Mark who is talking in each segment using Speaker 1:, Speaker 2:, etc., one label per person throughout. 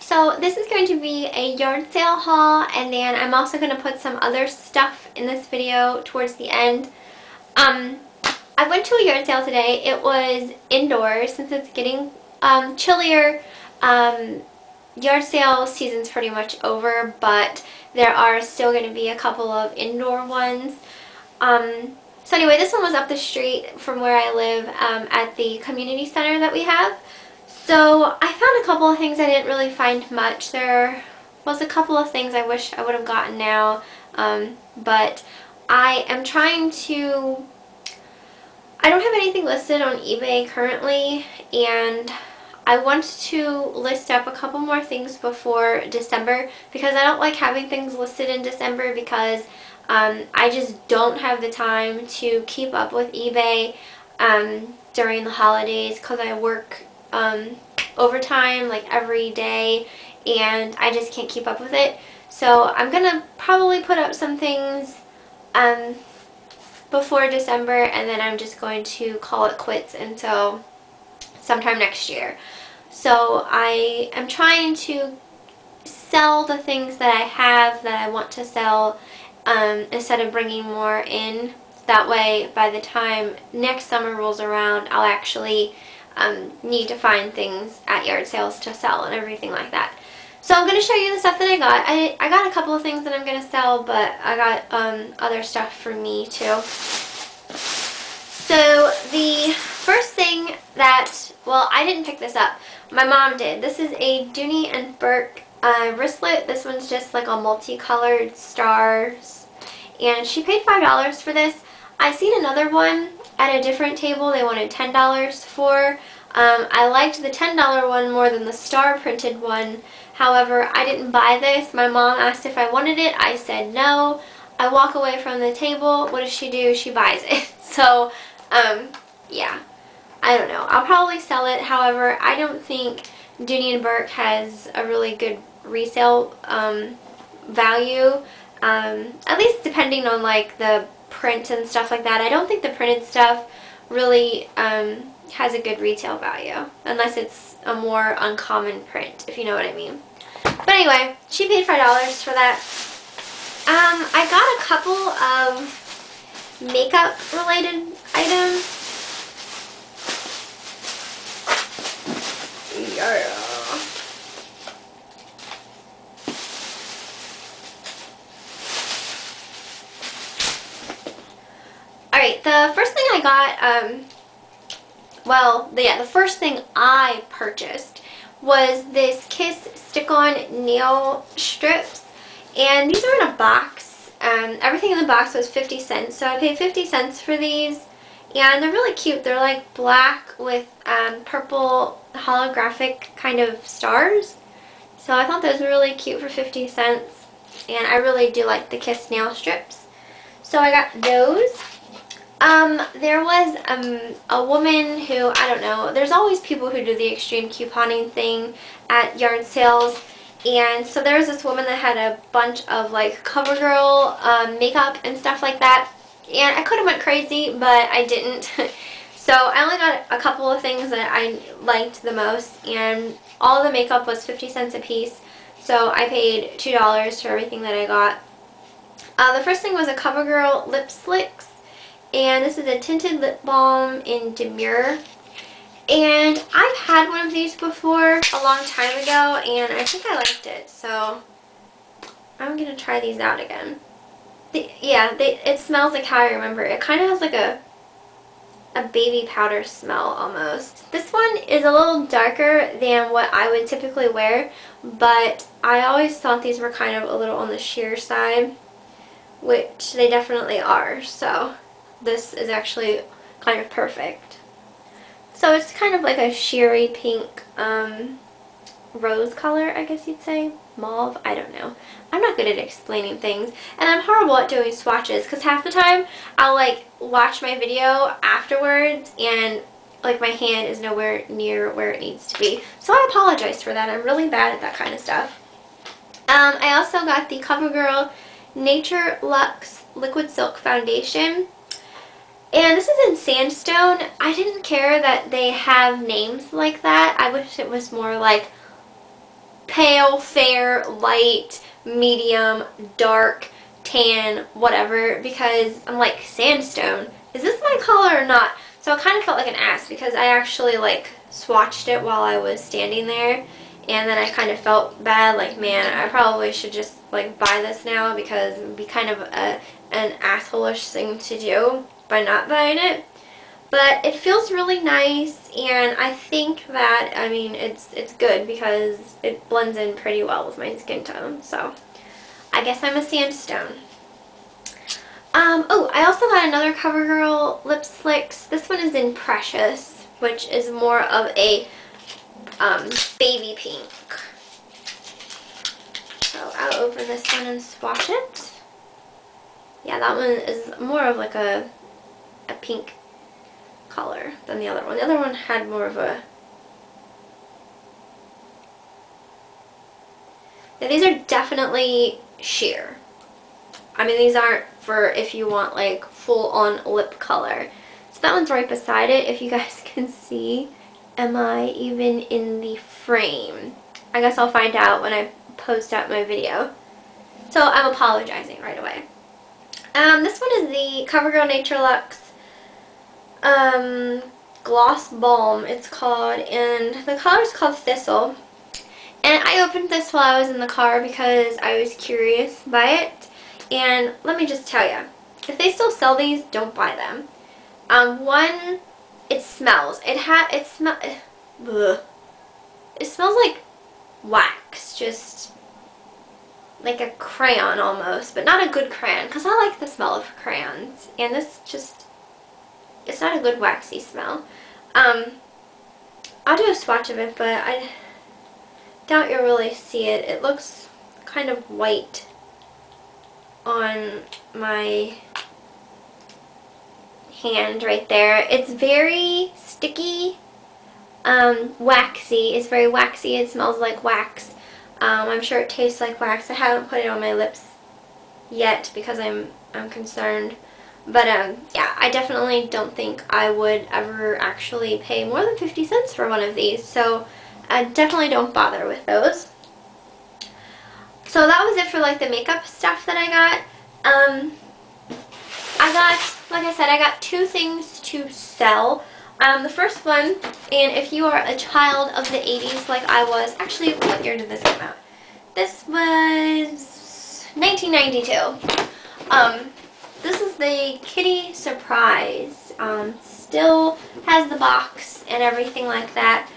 Speaker 1: So this is going to be a yard sale haul, and then I'm also going to put some other stuff in this video towards the end. I went to a yard sale today. It was indoors since it's getting chillier. Yard sale season's pretty much over, but there are still going to be a couple of indoor ones. So anyway, this one was up the street from where I live at the community center that we have. So I found a couple of things I didn't really find much. There was a couple of things I wish I would have gotten now, but I am trying to... I don't have anything listed on eBay currently, and I want to list up a couple more things before December because I don't like having things listed in December because I just don't have the time to keep up with eBay during the holidays because I work overtime like every day and I just can't keep up with it. So I'm gonna probably put up some things before December, and then I'm just going to call it quits until sometime next year. So I am trying to sell the things that I have that I want to sell instead of bringing more in. That way by the time next summer rolls around, I'll actually need to find things at yard sales to sell and everything like that. So I'm going to show you the stuff that I got. I got a couple of things that I'm going to sell, but I got other stuff for me too. So the first thing that, well, I didn't pick this up. My mom did. This is a Dooney and Bourke wristlet. This one's just like a multicolored stars. And she paid $5 for this. I seen another one at a different table they wanted $10 for. I liked the $10 one more than the star printed one. However, I didn't buy this. My mom asked if I wanted it. I said no. I walk away from the table. What does she do? She buys it. So, yeah. I don't know. I'll probably sell it. However, I don't think Dooney and Bourke has a really good resale value. At least depending on like the print and stuff like that. I don't think the printed stuff really has a good retail value unless it's a more uncommon print, if you know what I mean. But anyway, she paid $5 for that. I got a couple of makeup related items. Yeah. Alright, the first thing I got, the first thing I purchased was this Kiss stick-on nail strips, and these are in a box. Everything in the box was 50 cents, so I paid 50 cents for these, and they're really cute. They're like black with purple holographic kind of stars, so I thought those were really cute for 50 cents, and I really do like the Kiss nail strips, so I got those. There was a woman who, I don't know, there's always people who do the extreme couponing thing at yard sales, and so there was this woman that had a bunch of like CoverGirl makeup and stuff like that, and I could have went crazy, but I didn't. So I only got a couple of things that I liked the most, and all of the makeup was 50 cents a piece, so I paid $2 for everything that I got. The first thing was a CoverGirl lip slicks. And this is a tinted lip balm in Demure. And I've had one of these before a long time ago, and I think I liked it. So I'm going to try these out again. It smells like how I remember. It kind of has like a baby powder smell almost. This one is a little darker than what I would typically wear, but I always thought these were kind of a little on the sheer side, which they definitely are. So this is actually kind of perfect. So it's kind of like a sheery pink rose color, I guess you'd say. Mauve, I don't know. I'm not good at explaining things, and I'm horrible at doing swatches because half the time I'll like watch my video afterwards and like my hand is nowhere near where it needs to be. So I apologize for that. I'm really bad at that kind of stuff. I also got the CoverGirl Nature Luxe Liquid Silk Foundation. And this is in sandstone. I didn't care that they have names like that. I wish it was more like pale, fair, light, medium, dark, tan, whatever, because I'm like, sandstone, is this my color or not? So I kind of felt like an ass because I actually like swatched it while I was standing there, and then I kind of felt bad, like, man, I probably should just like buy this now because it would be kind of an asshole-ish thing to do by not buying it. But it feels really nice, and I think that, I mean, it's good because it blends in pretty well with my skin tone. So I guess I'm a sandstone. Oh, I also got another CoverGirl lip slicks. This one is in Precious, which is more of a baby pink. So I'll open this one and swatch it. Yeah, that one is more of like a pink color than the other one. The other one had more of a... Yeah, these are definitely sheer. I mean, these aren't for if you want like full-on lip color. So that one's right beside it, if you guys can see. Am I even in the frame? I guess I'll find out when I post out my video. So I'm apologizing right away. This one is the CoverGirl Nature Luxe Gloss Balm, it's called, and the color is called Thistle. And I opened this while I was in the car because I was curious by it. And let me just tell you, if they still sell these, don't buy them. One, it smells. It smells like wax, just like a crayon almost, but not a good crayon, because I like the smell of crayons. And this just, it's not a good waxy smell. I'll do a swatch of it, but I doubt you'll really see it. It looks kind of white on my hand right there. It's very sticky, waxy. It's very waxy. It smells like wax. I'm sure it tastes like wax. I haven't put it on my lips yet because I'm concerned. But yeah, I definitely don't think I would ever actually pay more than 50 cents for one of these. So definitely don't bother with those. So that was it for like the makeup stuff that I got. Like I said, I got two things to sell. The first one, and if you are a child of the 80s like I was, actually, what year did this come out? This was 1992. This is the Kitty Surprise. Still has the box and everything like that.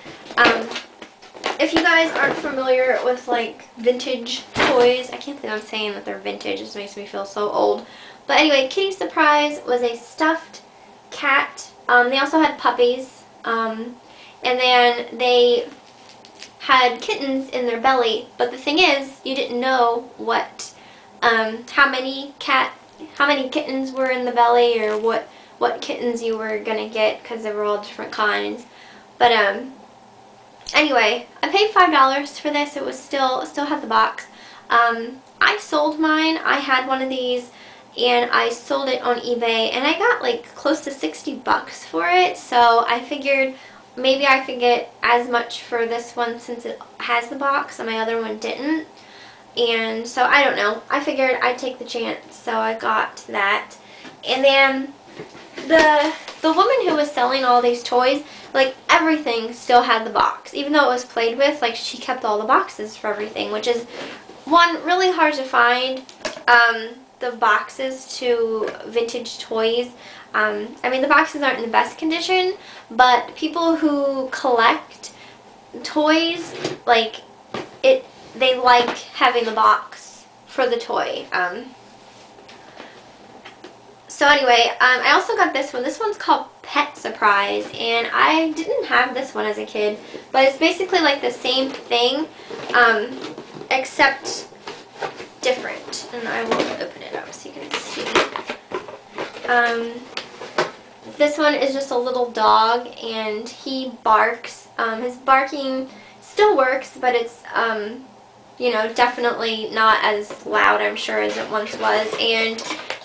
Speaker 1: If you guys aren't familiar with like vintage toys, I can't believe I'm saying that they're vintage, it just makes me feel so old. But anyway, Kitty Surprise was a stuffed cat. They also had puppies, and then they had kittens in their belly. But the thing is, you didn't know what, how many kittens were in the belly, or what kittens you were gonna get, because they were all different kinds. But anyway, I paid $5 for this. It was still had the box. I sold mine. I had one of these, and I sold it on eBay, and I got like close to 60 bucks for it. So I figured maybe I could get as much for this one since it has the box and my other one didn't. And so I don't know. I figured I'd take the chance, so I got that. And then the woman who was selling all these toys, like everything still had the box. Even though it was played with, like she kept all the boxes for everything, which is, one, really hard to find. The boxes to vintage toys. I mean, the boxes aren't in the best condition, but people who collect toys, like, they like having the box for the toy. So anyway, I also got this one. This one's called Pet Surprise, and I didn't have this one as a kid, but it's basically like the same thing, except different. And I will open it up so you can see. This one is just a little dog, and he barks. His barking still works, but it's, you know, definitely not as loud, I'm sure, as it once was. And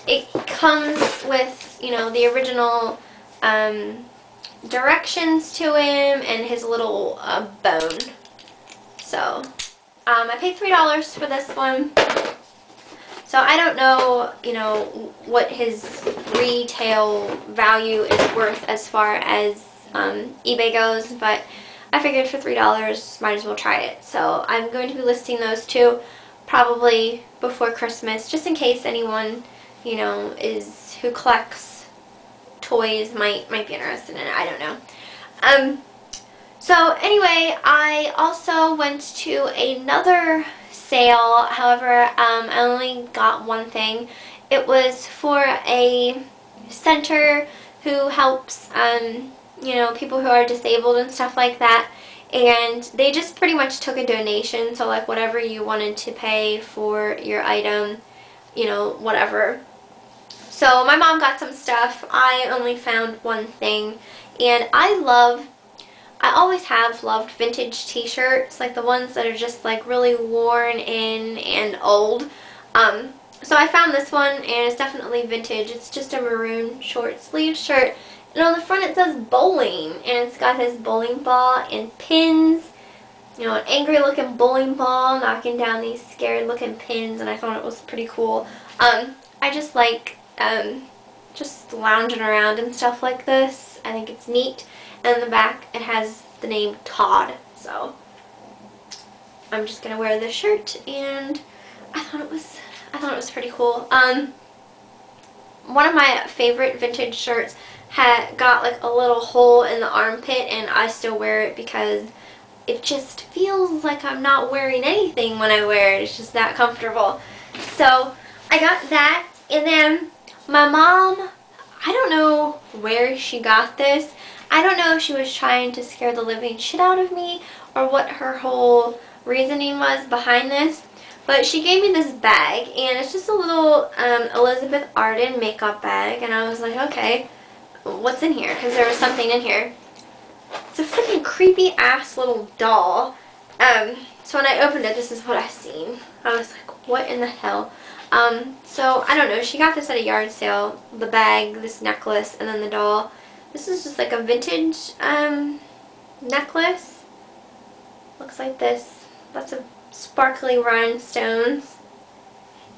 Speaker 1: it comes with, you know, the original directions to him and his little bone. So I paid $3 for this one. So I don't know, you know, what his retail value is worth as far as eBay goes, but I figured for $3, might as well try it. So I'm going to be listing those two probably before Christmas, just in case anyone, you know, who collects toys might be interested in it. I don't know. So anyway, I also went to another sale. However, I only got one thing. It was for a center who helps, you know, people who are disabled and stuff like that. And they just pretty much took a donation. So like whatever you wanted to pay for your item, you know, whatever. So my mom got some stuff. I only found one thing. And I always have loved vintage t-shirts, like the ones that are just like really worn in and old. So I found this one, and it's definitely vintage. It's just a maroon short sleeve shirt, and on the front it says bowling, and it's got this bowling ball and pins, you know, an angry looking bowling ball knocking down these scared looking pins, and I thought it was pretty cool. I just like just lounging around and stuff like this. I think it's neat. And in the back it has the name Todd, so I'm just gonna wear this shirt, and I thought it was pretty cool. One of my favorite vintage shirts had got like a little hole in the armpit, and I still wear it because it just feels like I'm not wearing anything when I wear it. It's just that comfortable. So I got that, and then my mom, I don't know where she got this. I don't know if she was trying to scare the living shit out of me or what her whole reasoning was behind this, but she gave me this bag, and it's just a little Elizabeth Arden makeup bag, and I was like, okay, what's in here? Because there was something in here. It's a freaking creepy ass little doll. So when I opened it, this is what I seen. I was like, what in the hell? So I don't know, she got this at a yard sale, the bag, this necklace, and then the doll. This is just like a vintage necklace. Looks like this. Lots of sparkly rhinestones.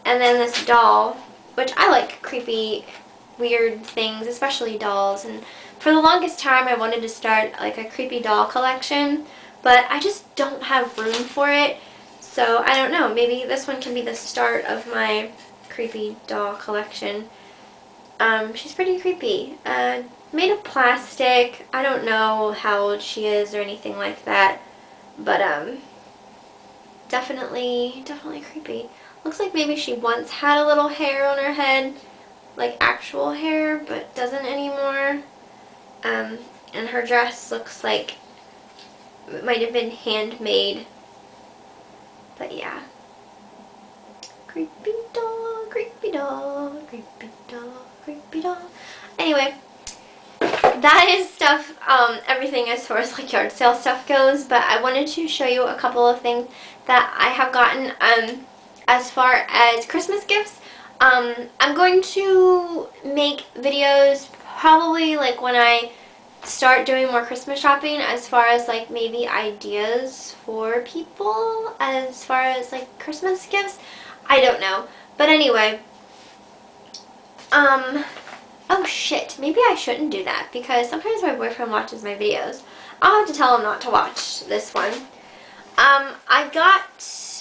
Speaker 1: And then this doll, which I like creepy, weird things, especially dolls. And for the longest time I wanted to start like a creepy doll collection, but I just don't have room for it. So I don't know, maybe this one can be the start of my creepy doll collection. She's pretty creepy. Made of plastic. I don't know how old she is or anything like that, but definitely creepy. Looks like maybe she once had a little hair on her head, like actual hair, but doesn't anymore. And her dress looks like it might have been handmade, but yeah. Creepy doll, creepy doll, creepy doll, creepy doll. Anyway, that is stuff, everything as far as like yard sale stuff goes, but I wanted to show you a couple of things that I have gotten as far as Christmas gifts. I'm going to make videos probably like when I start doing more Christmas shopping, as far as like maybe ideas for people as far as like Christmas gifts. I don't know, but anyway, oh shit, maybe I shouldn't do that because sometimes my boyfriend watches my videos. I'll have to tell him not to watch this one. I got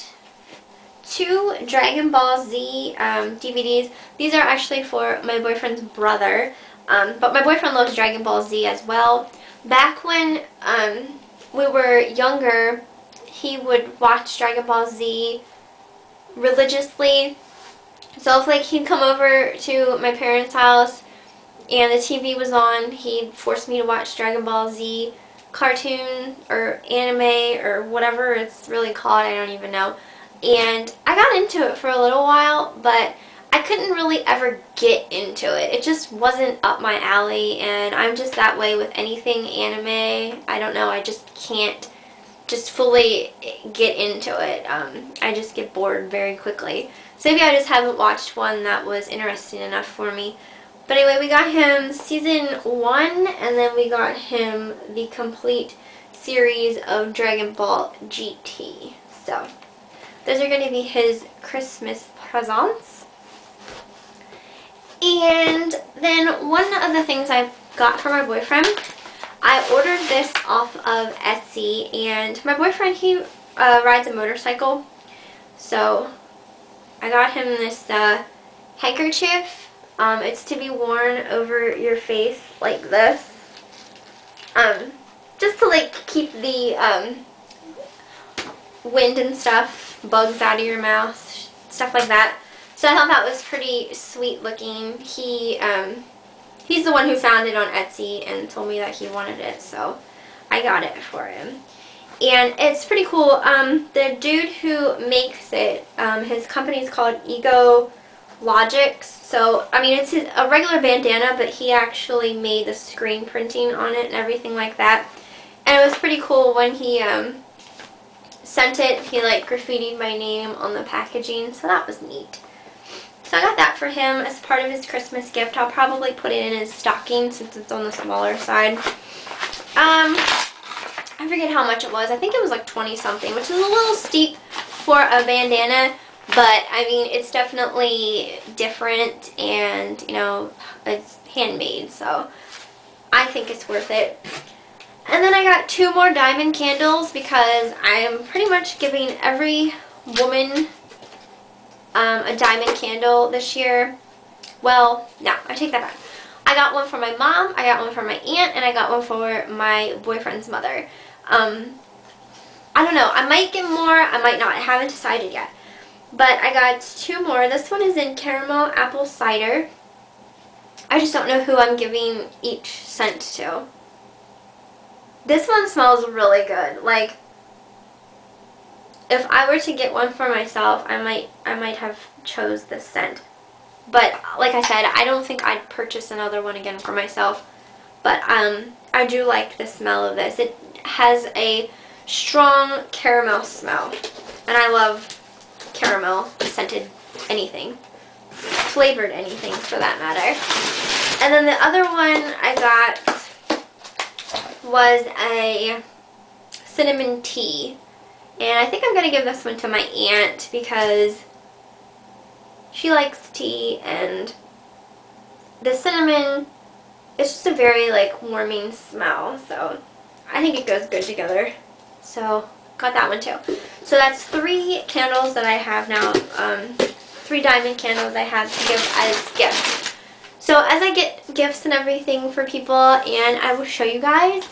Speaker 1: 2 Dragon Ball Z DVDs. These are actually for my boyfriend's brother, but my boyfriend loves Dragon Ball Z as well. Back when we were younger, he would watch Dragon Ball Z religiously. So if like he'd come over to my parents' house and the TV was on, he'd force me to watch Dragon Ball Z cartoon or anime or whatever it's really called, I don't even know. And I got into it for a little while, but I couldn't really ever get into it. It just wasn't up my alley, and I'm just that way with anything anime. I don't know, I just can't just fully get into it. I just get bored very quickly. So maybe I just haven't watched one that was interesting enough for me. But anyway, we got him season 1, and then we got him the complete series of Dragon Ball GT. So those are going to be his Christmas presents. And then one of the things I got for my boyfriend, I ordered this off of Etsy, and my boyfriend, he rides a motorcycle, so I got him this handkerchief. It's to be worn over your face like this, just to like keep the wind and stuff, bugs out of your mouth, stuff like that. So I thought that was pretty sweet looking. He's the one who found it on Etsy and told me that he wanted it, so I got it for him. And it's pretty cool. The dude who makes it, his company is called Ego Logics. So, I mean, it's a regular bandana, but he actually made the screen printing on it and everything like that. And it was pretty cool when he sent it. He like graffitied my name on the packaging, so that was neat. So I got that for him as part of his Christmas gift. I'll probably put it in his stocking since it's on the smaller side. I forget how much it was. I think it was like 20 something, which is a little steep for a bandana, but I mean, it's definitely different, and you know, it's handmade, so I think it's worth it. And then I got 2 more diamond candles because I am pretty much giving every woman a diamond candle this year. Well, no, I take that back. I got one for my mom, I got one for my aunt, and I got one for my boyfriend's mother. I don't know, I might get more, I might not, I haven't decided yet. But I got 2 more. This one is in caramel apple cider. I just don't know who I'm giving each scent to. This one smells really good. Like, if I were to get one for myself, I might have chose this scent. But like I said, I don't think I'd purchase another one again for myself. But I do like the smell of this. It has a strong caramel smell, and I love caramel scented anything, flavored anything for that matter. And then the other one I got was a cinnamon tea, and I think I'm going to give this one to my aunt because she likes tea, and the cinnamon, it's just a very like warming smell, so I think it goes good together. So got that one too. So that's 3 candles that I have now, 3 diamond candles I have to give as gifts. So as I get gifts and everything for people, and I will show you guys,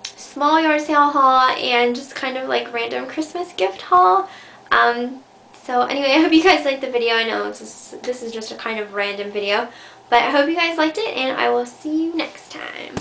Speaker 1: small yard sale haul and just kind of like random Christmas gift haul. So anyway, I hope you guys liked the video. I know this is just a kind of random video, but I hope you guys liked it, and I will see you next time.